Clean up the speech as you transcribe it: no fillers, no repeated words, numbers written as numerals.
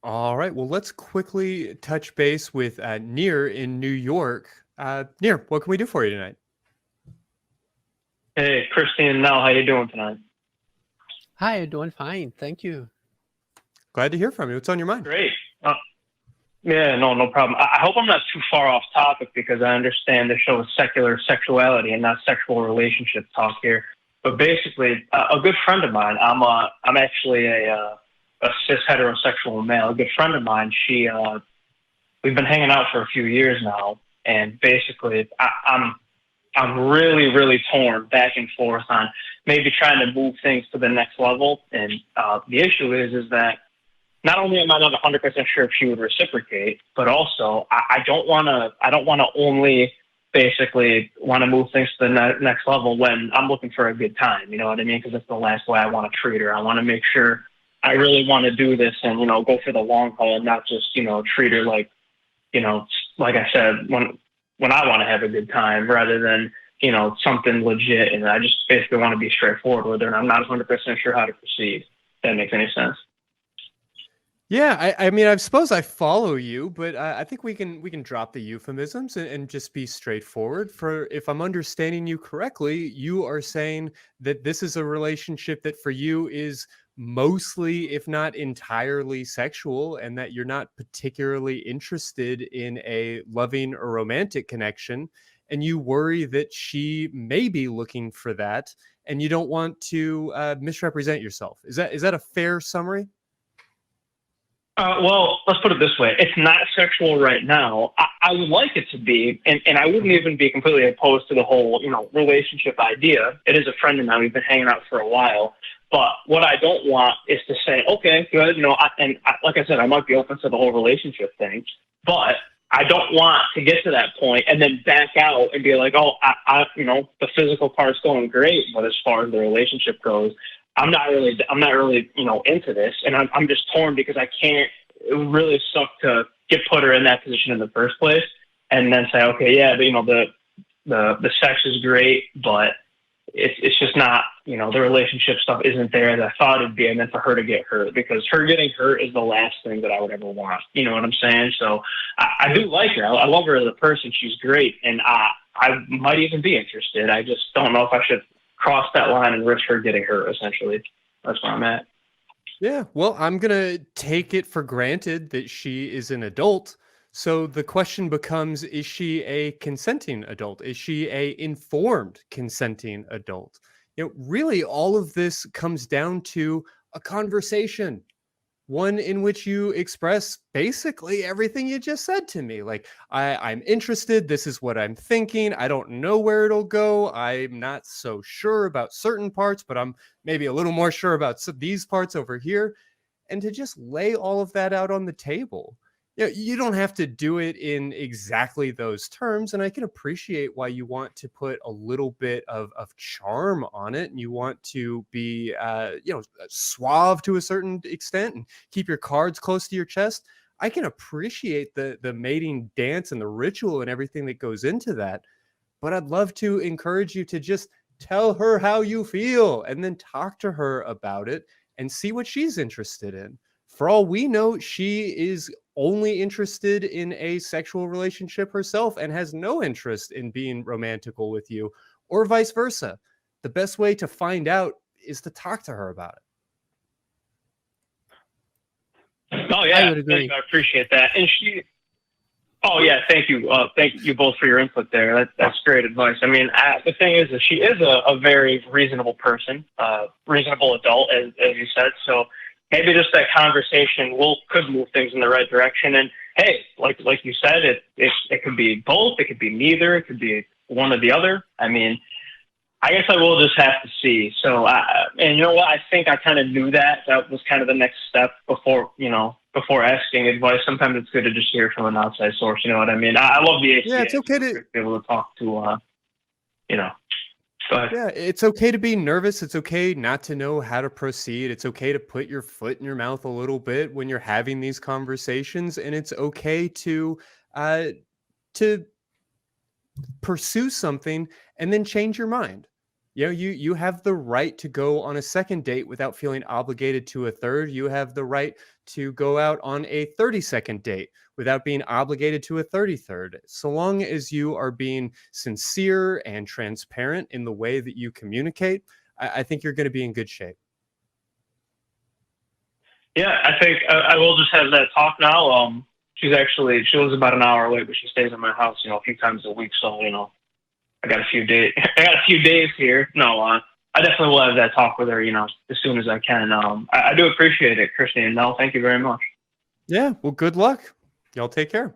All right. Well, let's quickly touch base with Near in New York. Near, what can we do for you tonight? Hey, Christy and Nell, how you doing tonight? Hi, doing fine. Thank you. Glad to hear from you. What's on your mind? Great. Yeah, no problem. I hope I'm not too far off topic because I understand the show is secular sexuality and not sexual relationship talk here. But basically, a good friend of mine, I'm actually a cis heterosexual male. A good friend of mine, we've been hanging out for a few years now, and basically, I'm really, really torn back and forth on maybe trying to move things to the next level. And the issue is that not only am I not 100% sure if she would reciprocate, but also I don't want to only basically want to move things to the next level when I'm looking for a good time. You know what I mean? Because that's the last way I want to treat her. I want to make sure I really want to do this and, go for the long haul and not just, treat her like, like I said, when I want to have a good time rather than, something legit. And I just basically want to be straightforward with her. And I'm not 100% sure how to proceed. If that makes any sense. Yeah, I mean, I suppose I follow you, but I think we can drop the euphemisms and just be straightforward. For if I'm understanding you correctly, you are saying that this is a relationship that for you is mostly, if not entirely, sexual, and that you're not particularly interested in a loving or romantic connection, and you worry that she may be looking for that, and you don't want to misrepresent yourself. Is that a fair summary? Well, let's put it this way. It's not sexual right now. I would like it to be, and I wouldn't even be completely opposed to the whole, relationship idea. It is a friend of mine. We've been hanging out for a while. But what I don't want is to say, okay, good, like I said, I might be open to the whole relationship thing, but I don't want to get to that point and then back out and be like, oh, the physical part's going great, but as far as the relationship goes, I'm not really, into this, and I'm just torn because I can't. It would really suck to put her in that position in the first place, and then say, okay, yeah, the sex is great, but it's just not, the relationship stuff isn't there as I thought it'd be, and then for her to get hurt, because her getting hurt is the last thing that I would ever want. You know what I'm saying? So I do like her. I love her as a person. She's great, and I might even be interested. I just don't know if I should cross that line and risk her getting hurt, essentially. That's where I'm at. Yeah, well, I'm going to take it for granted that she is an adult. So the question becomes, is she a consenting adult? Is she a informed consenting adult? Really all of this comes down to a conversation, one in which you express basically everything you just said to me. Like, I'm interested. This is what I'm thinking. I don't know where it'll go. I'm not so sure about certain parts, but I'm maybe a little more sure about these parts over here. And to just lay all of that out on the table. You don't have to do it in exactly those terms. And I can appreciate why you want to put a little bit of charm on it. And you want to be, suave to a certain extent and keep your cards close to your chest. I can appreciate the mating dance and the ritual and everything that goes into that. But I'd love to encourage you to just tell her how you feel and then talk to her about it and see what she's interested in. For all we know, she is only interested in a sexual relationship herself and has no interest in being romantical with you, or vice versa. The best way to find out is to talk to her about it. Oh, yeah. I would agree. I appreciate that. And oh, yeah, thank you. Thank you both for your input there. That's great advice. I mean, the thing is that she is a very reasonable person, reasonable adult, as you said. So maybe just that conversation could move things in the right direction. And hey, like you said, it could be both. It could be neither. It could be one or the other. I mean, I guess I will just have to see. So, and you know what? I think I kind of knew that. That was kind of the next step before asking advice. Sometimes it's good to just hear from an outside source. You know what I mean? I love the ACA. Yeah, it's okay to be able to talk to, Go ahead. Yeah, it's okay to be nervous. It's okay not to know how to proceed. It's okay to put your foot in your mouth a little bit when you're having these conversations, and it's okay to pursue something and then change your mind. You have the right to go on a second date without feeling obligated to a third. You have the right to go out on a 30-second date without being obligated to a 33rd. So long as you are being sincere and transparent in the way that you communicate, I think you're going to be in good shape. Yeah, I think I will just have that talk now. She lives about an hour away, but she stays in my house, a few times a week. So, I got a few days. I got a few days here. No, I definitely will have that talk with her, as soon as I can. I do appreciate it, Christy and Nell. Thank you very much. Yeah, well, good luck. Y'all take care.